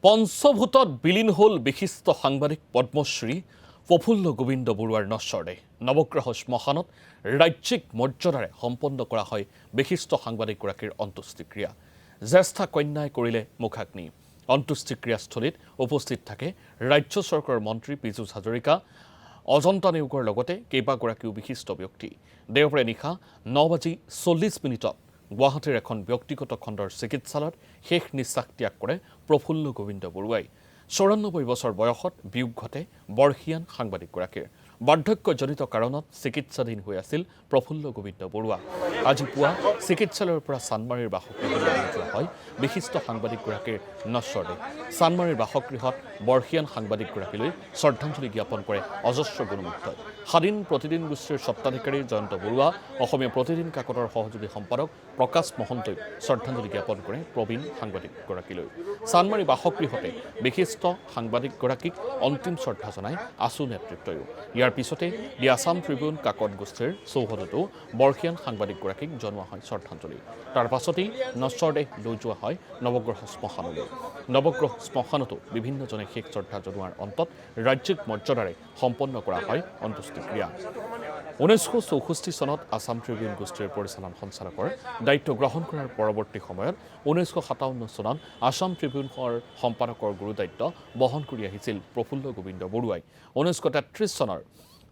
পঞ্চভূতত বিলীন হল বিশিষ্ট সাংবাদিক পদ্মশ্ৰী প্ৰফুল্ল গোবিন্দ বৰুৱাৰ নশ্বৰ দেহ। নৱগ্ৰহ শ্মশানত ৰাজ্যিক মৰ্যাদাৰে সম্পন্ন কৰা হয় বিশিষ্ট সাংবাদিকগৰাকীৰ অন্ত্যেষ্টিক্ৰিয়া। জ্যেষ্ঠা কন্যাই কৰিলে মুখাগ্নি। অন্ত্যেষ্টিক্ৰিয়াস্থলীত উপস্থিত থাকে ৰাজ্য চৰকাৰৰ মন্ত্ৰী পীযুষ হাজৰিকা, অজন্তা নেওগৰ লগতে কেইবাগৰাকীও বিশিষ্ট ব্যক্তি। দেওবাৰে নিশা 9:40 গুৱাহাটীৰ এখন ব্যক্তিগত খণ্ডৰ চিকিৎসালয়ত শেষ নিশ্বাস ত্যাগ কৰে প্ৰফুল্ল গোবিন্দ বৰুৱাই। 94 বছৰ বয়সত বিয়োগ ঘটে বৰ্ষীয়ান সাংবাদিকগৰাকীৰ। বাৰ্ধক্যজনিত কাৰণত চিকিৎসাধীন হৈ আছিল প্ৰফুল্ল গোবিন্দ বৰুৱা। আজি পুৱা চিকিৎসালয়ৰ পৰা চানমাৰীৰ বাসগৃহলৈ লৈ যোৱা হয় বিশিষ্ট সাংবাদিকগৰাকীৰ নশ্বৰ দেহ। চানমাৰীৰ বাসগৃহত বৰ্ষীয়ান সাংবাদিকগৰাকীলৈ শ্ৰদ্ধাঞ্জলি জ্ঞাপন কৰে অজস্ৰ গণমুক্তই। স্বাধীন প্ৰতিদিন গোষ্ঠীৰ স্বত্বাধিকাৰী জয়ন্ত বৰুৱা, অসমীয়া প্ৰতিদিন কাকতৰ সহযোগী সম্পাদক প্ৰকাশ মহন্তই শ্ৰদ্ধাঞ্জলি জ্ঞাপন কৰে প্ৰবীণ সাংবাদিকগৰাকীলৈ। চানমাৰী বাসগৃহতে বিশিষ্ট সাংবাদিকগৰাকীক অন্তিম শ্ৰদ্ধা জনাই আছু নেতৃত্বয়ো। ইয়াৰ পিছতে দি আছাম ট্ৰিবিউন কাকত গোষ্ঠীৰ চৌহদতো বৰ্ষীয়ান সাংবাদিকগৰাকীক জনোৱা হয় শ্ৰদ্ধাঞ্জলি। তাৰ পাছতেই নশ্বৰ দেহ লৈ যোৱা হয় নৱগ্ৰহ শ্মশানলৈ। নৱগ্ৰহ শ্মশানতো বিভিন্নজনে শেষ শ্ৰদ্ধা জনোৱাৰ অন্তত ৰাজ্যিক মৰ্যাদাৰে সম্পন্ন কৰা হয় অন্ত্যেষ্টিক্ৰিয়া। 1964 চনত আছাম ট্ৰিবিউন গোষ্ঠীৰ পৰিচালন সঞ্চালকৰ দায়িত্ব গ্ৰহণ কৰাৰ পৰৱৰ্তী সময়ত 1957 চনত আছাম ট্ৰিবিউনৰ সম্পাদকৰ গুৰু দায়িত্ব বহন কৰি আহিছিল প্ৰফুল্ল গোবিন্দ বৰুৱাই। 1933 চনৰ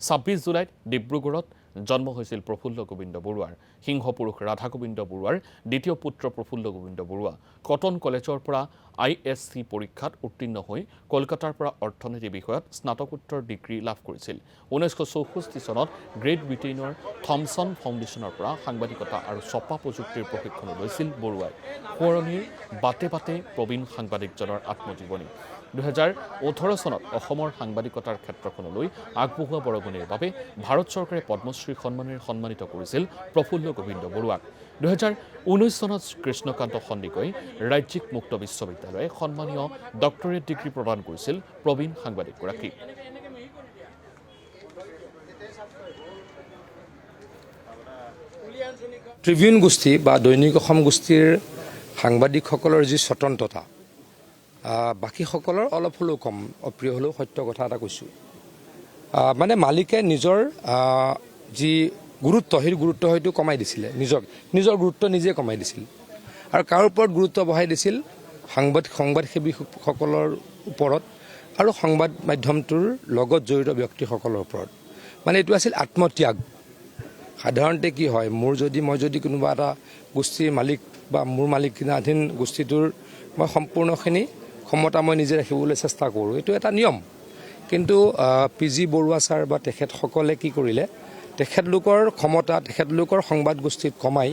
26 জুলাইত ডিব্ৰুগড়ত জন্ম হৈছিল প্ৰফুল্ল গোবিন্দ বৰুৱাৰ। সিংহপুৰুষ ৰাধা গোবিন্দ বৰুৱাৰ দ্বিতীয় পুত্ৰ প্ৰফুল্ল গোবিন্দ বৰুৱা কটন কলেজৰ পৰা ISC পৰীক্ষাত উত্তীৰ্ণ হৈ কলকাতাৰ পৰা অৰ্থনীতি বিষয়ত স্নাতকোত্তৰ ডিগ্ৰী লাভ কৰিছিল। 1964 চনত গ্ৰেট ব্ৰিটেইনৰ থমছন ফাউণ্ডেশ্যনৰ পৰা সাংবাদিকতা আৰু ছপা প্ৰযুক্তিৰ প্ৰশিক্ষণ লৈছিল বৰুৱাই। সোঁৱৰণিৰ বাটে বাটে প্ৰবীণ সাংবাদিকজনৰ আত্মজীৱনী। 2018 চনত অসমৰ সাংবাদিকতাৰ ক্ষেত্ৰখনলৈ আগবঢ়োৱা বৰঙণিৰ বাবে ভাৰত চৰকাৰে পদ্মশ্ৰী সন্মানেৰে সন্মানিত কৰিছিল প্ৰফুল্ল গোবিন্দ বৰুৱাক। 2019 চনত কৃষ্ণকান্ত সন্দিকৈ ৰাজ্যিক মুক্ত বিশ্ববিদ্যালয়ে সন্মানীয় ডক্টৰেট ডিগ্ৰী প্ৰদান কৰিছিল প্ৰবীণ সাংবাদিকগৰাকীক। ট্ৰিবিউন গোষ্ঠী বা দৈনিক অসম গোষ্ঠীৰ সাংবাদিকসকলৰ যি স্বতন্ত্ৰতা, বাকীসকলৰ অলপ হ'লেও কম, অপ্ৰিয় হ'লেও সত্য কথা এটা কৈছোঁ। মানে মালিকে নিজৰ যি গুৰুত্ব, সেই গুৰুত্ব হয়তো কমাই দিছিলে, নিজৰ গুৰুত্ব নিজে কমাই দিছিল। আৰু কাৰ ওপৰত গুৰুত্ব বঢ়াই দিছিল? সংবাদসেৱীসকলৰ ওপৰত আৰু সংবাদ মাধ্যমটোৰ লগত জড়িত ব্যক্তিসকলৰ ওপৰত। মানে এইটো আছিল আত্মত্যাগ। সাধাৰণতে কি হয়, মই যদি কোনোবা এটা গোষ্ঠীৰ মালিক বা মোৰ মালিকাধীন গোষ্ঠীটোৰ মই সম্পূৰ্ণখিনি ক্ষমতা মই নিজে ৰাখিবলৈ চেষ্টা কৰোঁ, এইটো এটা নিয়ম। কিন্তু PG বৰুৱা ছাৰ বা তেখেতসকলে কি কৰিলে, তেখেতলোকৰ ক্ষমতা তেখেতলোকৰ সংবাদ গোষ্ঠীত কমাই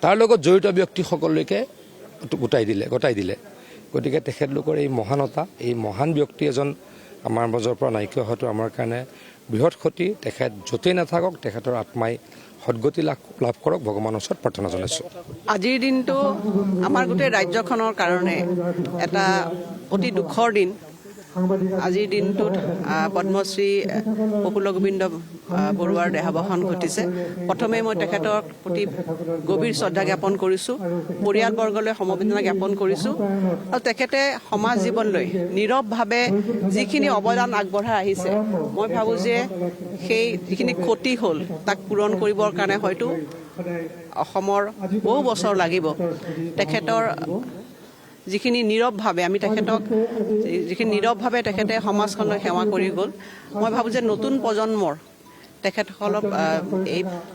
তাৰ লগত জড়িত ব্যক্তিসকললৈকে গতাই দিলে। গতিকে তেখেতলোকৰ এই মহানতা, এই মহান ব্যক্তি এজন আমাৰ মাজৰ পৰা নাইকিয়া হোৱাটো আমাৰ কাৰণে বৃহৎ ক্ষতি। তেখেত য'তেই নাথাকক, তেখেতৰ আত্মাই সদ্গতি লাভ কৰক, ভগৱানৰ ওচৰত প্ৰাৰ্থনা জনাইছোঁ। আজিৰ দিনটো আমাৰ গোটেই ৰাজ্যখনৰ কাৰণে এটা অতি দুখৰ দিন। আজিৰ দিনটোত পদ্মশ্ৰী প্ৰফুল্ল গোবিন্দ বৰুৱাৰ দেহাৱসান ঘটিছে। প্ৰথমে মই তেখেতৰ প্ৰতি গভীৰ শ্ৰদ্ধা জ্ঞাপন কৰিছোঁ, পৰিয়ালবৰ্গলৈ সমবেদনা জ্ঞাপন কৰিছোঁ। আৰু তেখেতে সমাজ জীৱনলৈ নীৰৱভাৱে যিখিনি অৱদান আগবঢ়াই আহিছে, মই ভাবোঁ যে সেই যিখিনি ক্ষতি হ'ল তাক পূৰণ কৰিবৰ কাৰণে হয়তো অসমৰ বহু বছৰ লাগিব। তেখেতৰ যিখিনি নীৰৱভাৱে তেখেতে সমাজখনলৈ সেৱা কৰি গ'ল, মই ভাবোঁ যে নতুন প্ৰজন্মৰ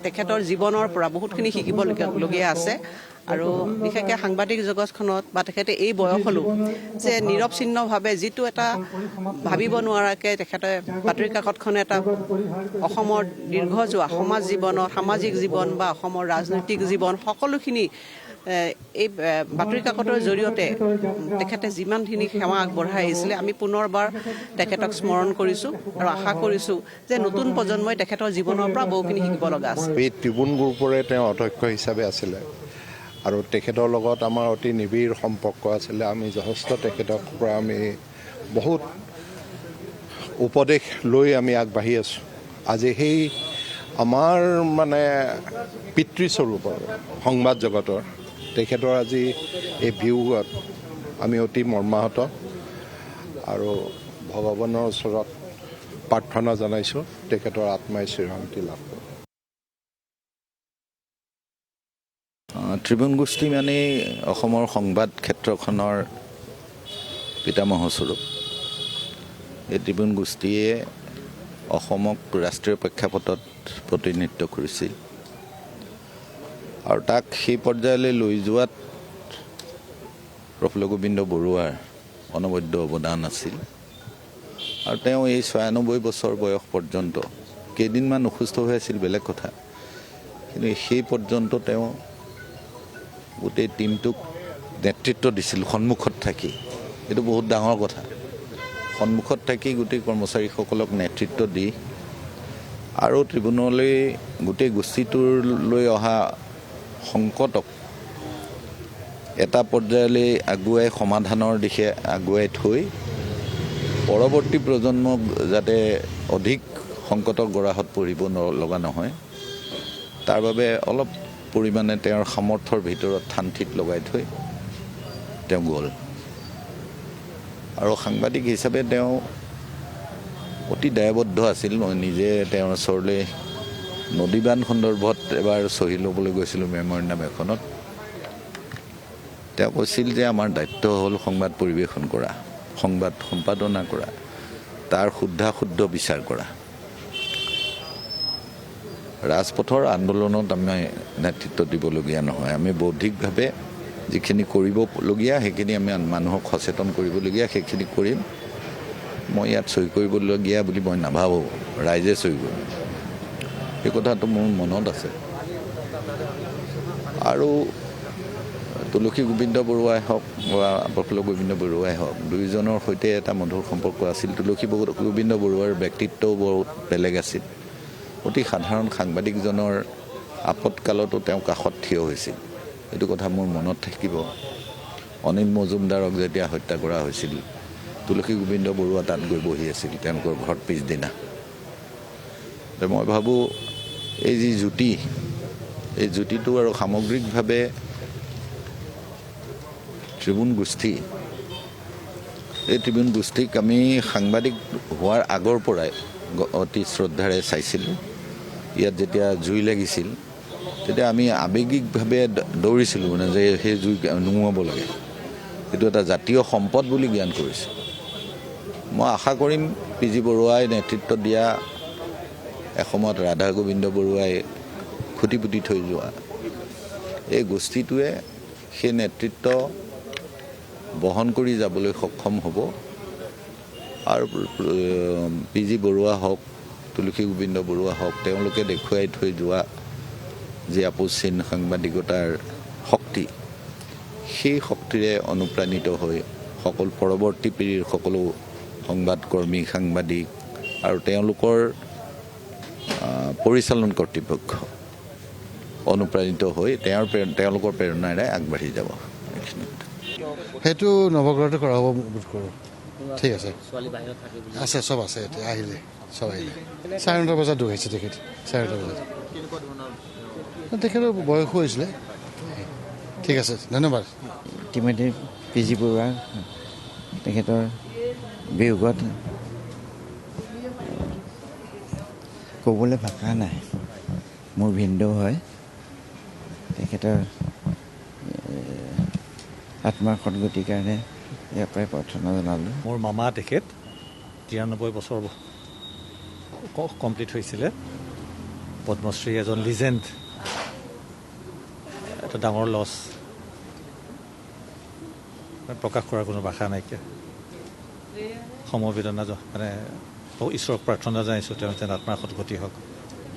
তেখেতৰ জীৱনৰ পৰা বহুতখিনি শিকিবলগীয়া আছে। আৰু বিশেষকৈ সাংবাদিক জগতখনত বা তেখেতে এই বয়সলৈও যে নিৰৱচ্ছিন্নভাৱে যিটো এটা ভাবিব নোৱাৰাকৈ তেখেতে বাতৰি কাকতখনে এটা অসমৰ দীৰ্ঘযোৱা সমাজ জীৱনত, সামাজিক জীৱন বা অসমৰ ৰাজনৈতিক জীৱন সকলোখিনি এই বাতৰি কাকতৰ জৰিয়তে তেখেতে যিমানখিনি সেৱা আগবঢ়াই আহিছিলে, আমি পুনৰবাৰ তেখেতক স্মৰণ কৰিছোঁ আৰু আশা কৰিছোঁ যে নতুন প্ৰজন্মই তেখেতৰ জীৱনৰ পৰা বহুখিনি শিকিব লগা আছে। এই ট্ৰিবিউন গ্ৰুপৰে তেওঁ অধ্যক্ষ হিচাপে আছিলে আৰু তেখেতৰ লগত আমাৰ অতি নিবিড় সম্পৰ্ক আছিলে। আমি যথেষ্ট তেখেতৰ পৰা আমি বহুত উপদেশ লৈ আমি আগবাঢ়ি আছোঁ। আজি সেই আমাৰ মানে পিতৃস্বৰূপৰ সংবাদ জগতৰ তেখেতৰ আজি এই বিয়োগত আমি অতি মৰ্মাহত আৰু ভগৱানৰ ওচৰত প্ৰাৰ্থনা জনাইছোঁ তেখেতৰ আত্মাই চিৰশান্তি লাভ কৰক। ত্ৰিভুৱন গোষ্ঠী মানেই অসমৰ সংবাদ ক্ষেত্ৰখনৰ পিতামহস্বৰূপ। এই ত্ৰিভুৱন গোষ্ঠীয়ে অসমক ৰাষ্ট্ৰীয় প্ৰেক্ষাপটত প্ৰতিনিধিত্ব কৰিছিল আৰু তাক সেই পৰ্যায়লৈ লৈ যোৱাত প্ৰফুল্ল গোবিন্দ বৰুৱাৰ অনবদ্য অৱদান আছিল আৰু তেওঁ এই ৯৬ বছৰ বয়স পৰ্যন্ত কেইদিনমান অসুস্থ হৈ আছিল বেলেগ কথা, কিন্তু সেই পৰ্যন্ত তেওঁ গোটেই টীমটোক নেতৃত্ব দিছিল সন্মুখত থাকি। এইটো বহুত ডাঙৰ কথা, সন্মুখত থাকি গোটেই কৰ্মচাৰীসকলক নেতৃত্ব দি আৰু ট্ৰিবিউনলৈ গোটেই গোষ্ঠীটোলৈ অহা সংকটক এটা পৰ্যায়লৈ আগুৱাই সমাধানৰ দিশে আগুৱাই থৈ পৰৱৰ্তী প্ৰজন্মক যাতে অধিক সংকটৰ গৰাহত পৰিব লগা নহয় তাৰ বাবে অলপ পৰিমাণে তেওঁৰ সামৰ্থ্যৰ ভিতৰত থান-থিত লগাই থৈ তেওঁ গ'ল। আৰু সাংবাদিক হিচাপে তেওঁ অতি দায়বদ্ধ আছিল। মই নিজে তেওঁৰ ওচৰলৈ নদীবান সন্দৰ্ভত এবাৰ চহী ল'বলৈ গৈছিলোঁ মেম'ৰেণ্ডাম এখনত। তেওঁ কৈছিল যে আমাৰ দায়িত্ব হ'ল সংবাদ পৰিৱেশন কৰা, সংবাদ সম্পাদনা কৰা, তাৰ শুদ্ধ বিচাৰ কৰা। ৰাজপথৰ আন্দোলনত আমি নেতৃত্ব দিবলগীয়া নহয়, আমি বৌদ্ধিকভাৱে যিখিনি কৰিবলগীয়া সেইখিনি আমি মানুহক সচেতন কৰিবলগীয়া সেইখিনি কৰিম। মই ইয়াত চহী কৰিবলগীয়া বুলি মই নাভাবোঁ, ৰাইজে চহী কৰিব, এই কথাটো মোৰ মনত আছে। আৰু তুলসী গোবিন্দ বৰুৱাই হওক বা প্ৰফুল্ল গোবিন্দ বৰুৱাই হওক, দুয়োজনৰ সৈতে এটা মধুৰ সম্পৰ্ক আছিল। তুলসী গোবিন্দ বৰুৱাৰ ব্যক্তিত্বও বহুত বেলেগ আছিল। অতি সাধাৰণ সাংবাদিকজনৰ আপদকালতো তেওঁ কাষত থিয় হৈছিল, এইটো কথা মোৰ মনত থাকিব। অনিল মজুমদাৰক যেতিয়া হত্যা কৰা হৈছিল, তুলসী গোবিন্দ বৰুৱা তাত গৈ বহি আছিল তেওঁলোকৰ ঘৰত পিছদিনা। মই ভাবোঁ এই যি জুতি, এই জুতিটো আৰু সামগ্ৰিকভাৱে ত্ৰিভুৱন গোষ্ঠী, এই ত্ৰিভুৱন গোষ্ঠীক আমি সাংবাদিক হোৱাৰ আগৰ পৰাই অতি শ্ৰদ্ধাৰে চাইছিলোঁ। ইয়াত যেতিয়া জুই লাগিছিল তেতিয়া আমি আৱেগিকভাৱে দৌৰিছিলোঁ, মানে যে সেই জুই নুমুৱাব লাগে, এইটো এটা জাতীয় সম্পদ বুলি জ্ঞান কৰিছোঁ। মই আশা কৰিম PG বৰুৱাই নেতৃত্ব দিয়া এসময়ত ৰাধা গোবিন্দ বৰুৱাই খুটি পুতি থৈ যোৱা এই গোষ্ঠীটোৱে সেই নেতৃত্ব বহন কৰি যাবলৈ সক্ষম হ'ব। আৰু PG বৰুৱা হওক, তুলসী গোবিন্দ বৰুৱা হওক, তেওঁলোকে দেখুৱাই থৈ যোৱা যি আপোচহীন সাংবাদিকতাৰ শক্তি, সেই শক্তিৰে অনুপ্ৰাণিত হৈ সকলো পৰৱৰ্তী পিঢ়িৰ সকলো সংবাদকৰ্মী, সাংবাদিক আৰু তেওঁলোকৰ পৰিচালন কৰ্তৃপক্ষ অনুপ্ৰাণিত হৈ তেওঁলোকৰ প্ৰেৰণাৰে আগবাঢ়ি যাব। সেইটো নৱগ্ৰহটো কৰা হ'ব বোধ কৰোঁ। ঠিক আছে, আছে চব আছে, এতিয়া আহিলে চব আহিলে। 9:30 বজাত ঢুকাইছে তেখেত, 9:30 বজাত। তেখেতৰ বয়সো হৈছিলে। ঠিক আছে, ধন্যবাদ। ইতিমধ্যে PG বৰুৱা তেখেতৰ বিয়োগত ক'বলৈ ভাষা নাই। মোৰ ভিনদেউ হয়, তেখেতৰ আত্মাৰ সদগতিৰ কাৰণে ইয়াৰ পৰাই প্ৰাৰ্থনা জনালোঁ। মোৰ মামা তেখেত 93 বছৰ কমপ্লিট হৈছিলে। পদ্মশ্ৰী, এজন লিজেণ্ড, এটা ডাঙৰ লছ, প্ৰকাশ কৰাৰ কোনো ভাষা নাইকিয়া। সমবেদনা মানে ঈশ্বৰক প্ৰাৰ্থনা জনাইছোঁ তেওঁ যেন আত্মাৰ সদগতি হওক।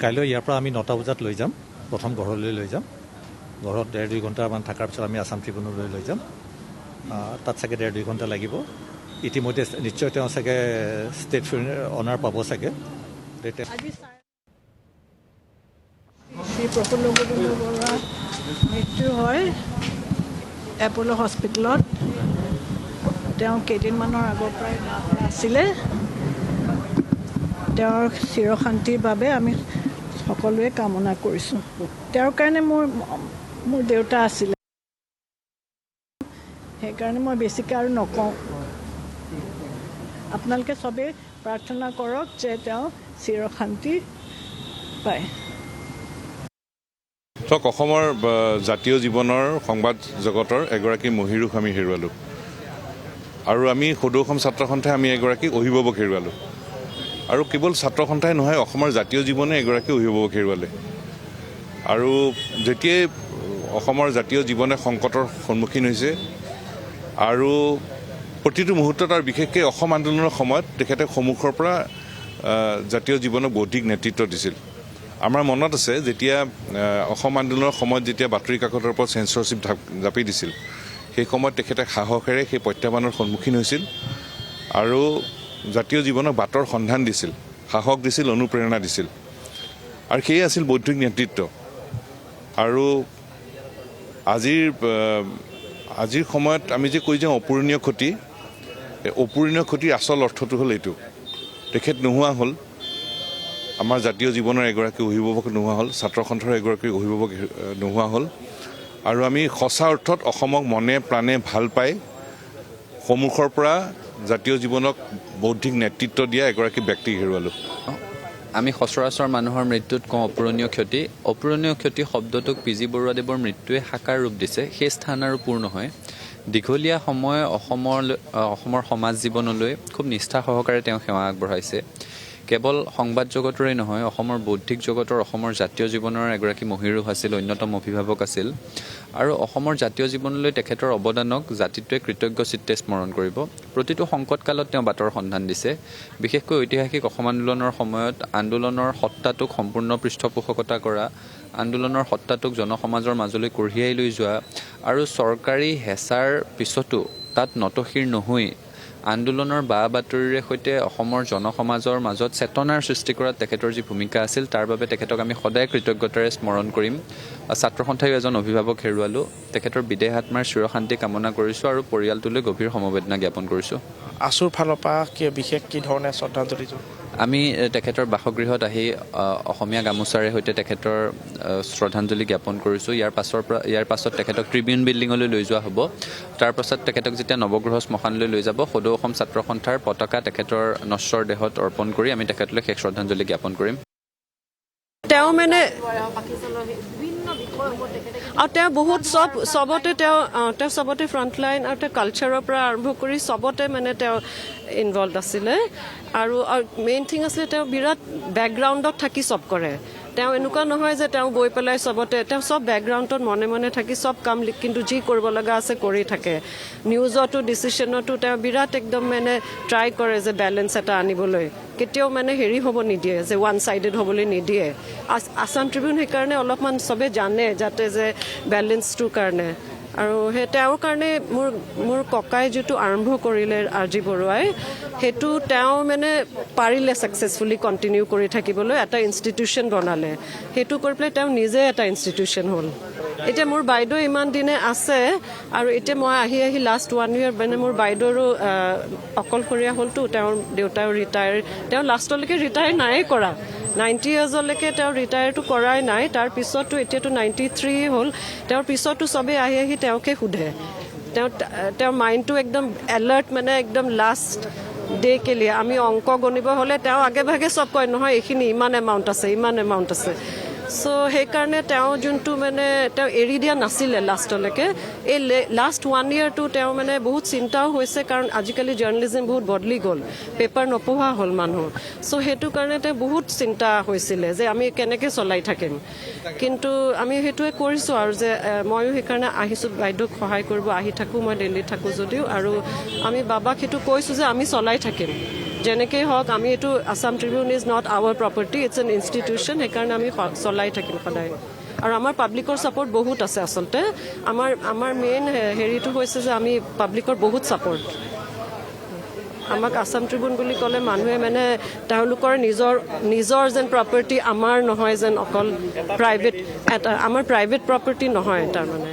কাইলৈ ইয়াৰ পৰা আমি 9টা বজাত লৈ যাম, প্ৰথম ঘৰলৈ লৈ যাম। ঘৰত 1.5-2 ঘণ্টামান থকাৰ পিছত আমি আছাম ট্ৰিবিউনলৈ লৈ যাম। তাত চাগে 1.5-2 ঘণ্টা লাগিব। ইতিমধ্যে নিশ্চয় তেওঁ চাগে ষ্টেট অনাৰ পাব চাগে। শ্ৰী প্ৰফুল্ল গোবিন্দ বৰুৱাৰ মৃত্যু হয় এপ'ল' হস্পিটেলত। তেওঁ কেইদিনমানৰ আগৰ পৰাই আছিলে। তেওঁৰ চিৰশান্তিৰ বাবে আমি সকলোৱে কামনা কৰিছোঁ। তেওঁৰ কাৰণে মোৰ দেউতা আছিলে। সেইকাৰণে মই বেছিকৈ আৰু নকওঁ। আপোনালোকে চবেই প্ৰাৰ্থনা কৰক যে তেওঁ চিৰশান্তি পায়। ধৰক অসমৰ জাতীয় জীৱনৰ সংবাদ জগতৰ এগৰাকী মহিৰুষ আমি হেৰুৱালোঁ আৰু আমি সদৌ অসম ছাত্ৰ সন্থাই আমি এগৰাকী অভিভাৱক হেৰুৱালোঁ আৰু কেৱল ছাত্ৰ সন্থাই নহয় অসমৰ জাতীয় জীৱনে এগৰাকী অভিভাৱক হেৰুৱালে আৰু যেতিয়াই অসমৰ জাতীয় জীৱনে সংকটৰ সন্মুখীন হৈছে আৰু প্ৰতিটো মুহূৰ্তত আৰু বিশেষকৈ অসম আন্দোলনৰ সময়ত তেখেতে সন্মুখৰ পৰা জাতীয় জীৱনক বৌদ্ধিক নেতৃত্ব দিছিল। আমাৰ মনত আছে যেতিয়া অসম আন্দোলনৰ সময়ত যেতিয়া বাতৰি কাকতৰ ওপৰত চেঞ্চৰশ্বিপ জাপি দিছিল সেই সময়ত তেখেতে সাহসেৰে সেই প্ৰত্যাহ্বানৰ সন্মুখীন হৈছিল আৰু জাতীয় জীৱনক বাটৰ সন্ধান দিছিল, সাহস দিছিল, অনুপ্ৰেৰণা দিছিল আৰু সেয়ে আছিল বৌদ্ধিক নেতৃত্ব। আৰু আজিৰ সময়ত আমি যে কৈ যাওঁ অপূৰণীয় ক্ষতি, অপূৰণীয় ক্ষতিৰ আচল অৰ্থটো হ'ল এইটো, তেখেত নোহোৱা হ'ল, আমাৰ জাতীয় জীৱনৰ এগৰাকী অভিভাৱক নোহোৱা হ'ল, ছাত্ৰ সন্থাৰ এগৰাকী অভিভাৱক নোহোৱা হ'ল আৰু আমি সঁচা অৰ্থত অসমক মনে প্ৰাণে ভাল পাই সন্মুখৰ পৰা জাতীয় জীৱনক বৌদ্ধিক নেতৃত্ব দিয়া এগৰাকী ব্যক্তিক হেৰুৱালোঁ। আমি সচৰাচৰ মানুহৰ মৃত্যুত কওঁ অপূৰণীয় ক্ষতি। অপূৰণীয় ক্ষতি শব্দটোক পি.জি. বৰুৱাদেৱৰ মৃত্যুৱে সাকাৰ ৰূপ দিছে, সেই স্থান আৰু পূৰ্ণ হয়। দীঘলীয়া সময় অসমৰ সমাজ জীৱনলৈ খুব নিষ্ঠা সহকাৰে তেওঁ সেৱা আগবঢ়াইছে। কেৱল সংবাদ জগতৰে নহয়, অসমৰ বৌদ্ধিক জগতৰ, অসমৰ জাতীয় জীৱনৰ এগৰাকী মহিৰুষ আছিল, অন্যতম অভিভাৱক আছিল আৰু অসমৰ জাতীয় জীৱনলৈ তেখেতৰ অৱদানক জাতিটোৱে কৃতজ্ঞ চিত্তে স্মৰণ কৰিব। প্ৰতিটো সংকটকালত তেওঁ বাটৰ সন্ধান দিছে। বিশেষকৈ ঐতিহাসিক অসম আন্দোলনৰ সময়ত আন্দোলনৰ সত্তাটোক সম্পূৰ্ণ পৃষ্ঠপোষকতা কৰা, আন্দোলনৰ সত্তাটোক জনসমাজৰ মাজলৈ কঢ়িয়াই লৈ যোৱা আৰু চৰকাৰী হেঁচাৰ পিছতো তাত নতশিৰ নহৈ আন্দোলনৰ বা বাতৰিৰে সৈতে অসমৰ জনসমাজৰ মাজত চেতনাৰ সৃষ্টি কৰাত তেখেতৰ যি ভূমিকা আছিল তাৰ বাবে তেখেতক আমি সদায় কৃতজ্ঞতাৰে স্মৰণ কৰিম। ছাত্ৰ সন্থায়ো এজন অভিভাৱক হেৰুৱালোঁ। তেখেতৰ বিদেহ আত্মাৰ চিৰশান্তি কামনা কৰিছোঁ আৰু পৰিয়ালটোলৈ গভীৰ সমবেদনা জ্ঞাপন কৰিছোঁ। আছুৰ ফালৰ পৰা বিশেষ কি ধৰণে শ্ৰদ্ধাঞ্জলি আমি তেখেতৰ বাসগৃহত আহি অসমীয়া গামোচাৰে সৈতে তেখেতৰ শ্ৰদ্ধাঞ্জলি জ্ঞাপন কৰিছোঁ। ইয়াৰ পাছত তেখেতক ট্ৰিবিউন বিল্ডিঙলৈ লৈ যোৱা হ'ব। তাৰ পাছত তেখেতক যেতিয়া নৱগ্ৰহ শ্মশানলৈ লৈ যাব, সদৌ অসম ছাত্ৰ সন্থাৰ পতাকা তেখেতৰ নশ্বৰ দেহত অৰ্পণ কৰি আমি তেখেতলৈ শেষ শ্ৰদ্ধাঞ্জলি জ্ঞাপন কৰিম। তেওঁ মানে আৰু তেওঁ বহুত চবতে তেওঁ চবতে ফ্ৰণ্টলাইন আৰু তেওঁ কালচাৰৰ পৰা আৰম্ভ কৰি চবতে মানে তেওঁ ইনভলভ আছিলে আৰু মেইন থিং আছিলে তেওঁ বিৰাট বেকগ্ৰাউণ্ডত থাকি চব কৰে। তেওঁ এনেকুৱা নহয় যে তেওঁ গৈ পেলাই চবতে, তেওঁ চব বেকগ্ৰাউণ্ডত মনে মনে থাকি চব কাম কিন্তু যি কৰিব লগা আছে কৰি থাকে। নিউজতো ডিচিশ্যনতো তেওঁ বিৰাট একদম মানে ট্ৰাই কৰে যে বেলেঞ্চ এটা আনিবলৈ, কেতিয়াও মানে হেৰি হ'ব নিদিয়ে, যে ওৱান ছাইডেড হ'বলৈ নিদিয়ে। আছাম ট্ৰিবিউন সেইকাৰণে অলপমান চবে জানে যাতে যে বেলেঞ্চটোৰ কাৰণে। আৰু সেই তেওঁৰ কাৰণে মোৰ ককাই যিটো আৰম্ভ কৰিলে আৰ.জি. বৰুৱাই, সেইটো তেওঁ মানে পাৰিলে ছাকচেছফুলি কণ্টিনিউ কৰি থাকিবলৈ, এটা ইনষ্টিটিউশ্যন বনালে। সেইটো কৰি পেলাই তেওঁ নিজে এটা ইনষ্টিটিউশ্যন হ'ল। এতিয়া মোৰ বাইদেউ ইমান দিনে আছে আৰু এতিয়া মই আহি লাষ্ট 1 year মানে মোৰ বাইদেউৰো অকলশৰীয়া হ'লতো, তেওঁৰ দেউতাও ৰিটায়াৰ, তেওঁ লাষ্টলৈকে ৰিটায়াৰ নাই কৰা, 90 yearsলৈকে তেওঁ ৰিটায়াৰটো কৰাই নাই। তাৰপিছতো এতিয়াতো 93 হ'ল, তেওঁৰ পিছতো চবেই আহি তেওঁকে সোধে। তেওঁৰ মাইণ্ডটো একদম এলাৰ্ট, মানে একদম লাষ্ট ডে কেলিয়ে আমি অংক গণিব হ'লে তেওঁ আগে ভাগে চব কয়, নহয় এইখিনি ইমান এমাউণ্ট আছে। চ' সেইকাৰণে তেওঁ যোনটো মানে তেওঁ এৰি দিয়া নাছিলে লাষ্টলৈকে। এই লাষ্ট 1 yearটো তেওঁ মানে বহুত চিন্তাও হৈছে, কাৰণ আজিকালি জাৰ্ণালিজিম বহুত বদলি গ'ল, পেপাৰ নপঢ়া হ'ল মানুহ। চ' সেইটো কাৰণে তেওঁ বহুত চিন্তা হৈছিলে যে আমি কেনেকৈ চলাই থাকিম। কিন্তু আমি সেইটোৱে কৰিছোঁ আৰু যে ময়ো সেইকাৰণে আহিছোঁ বাইদেউক সহায় কৰিব, আহি থাকোঁ, মই দিল্লীত থাকোঁ যদিও, আৰু আমি বাবাক সেইটো কৈছোঁ যে আমি চলাই থাকিম যেনেকৈ হওক। আমি এইটো Assam Tribune is not our property, it's an institution, সেইকাৰণে আমি চলাই থাকিম সদায়। আৰু আমাৰ পাব্লিকৰ ছাপোৰ্ট বহুত আছে আচলতে। আমাৰ মেইন হেৰিটো হৈছে যে আমি পাব্লিকৰ বহুত ছাপোৰ্ট। আমাক আছাম ট্ৰিবিউন বুলি ক'লে মানুহে মানে তেওঁলোকৰ নিজৰ যেন প্ৰপাৰ্টি, আমাৰ নহয় যেন অকল প্ৰাইভেট, আমাৰ প্ৰাইভেট প্ৰপাৰ্টি নহয় তাৰমানে।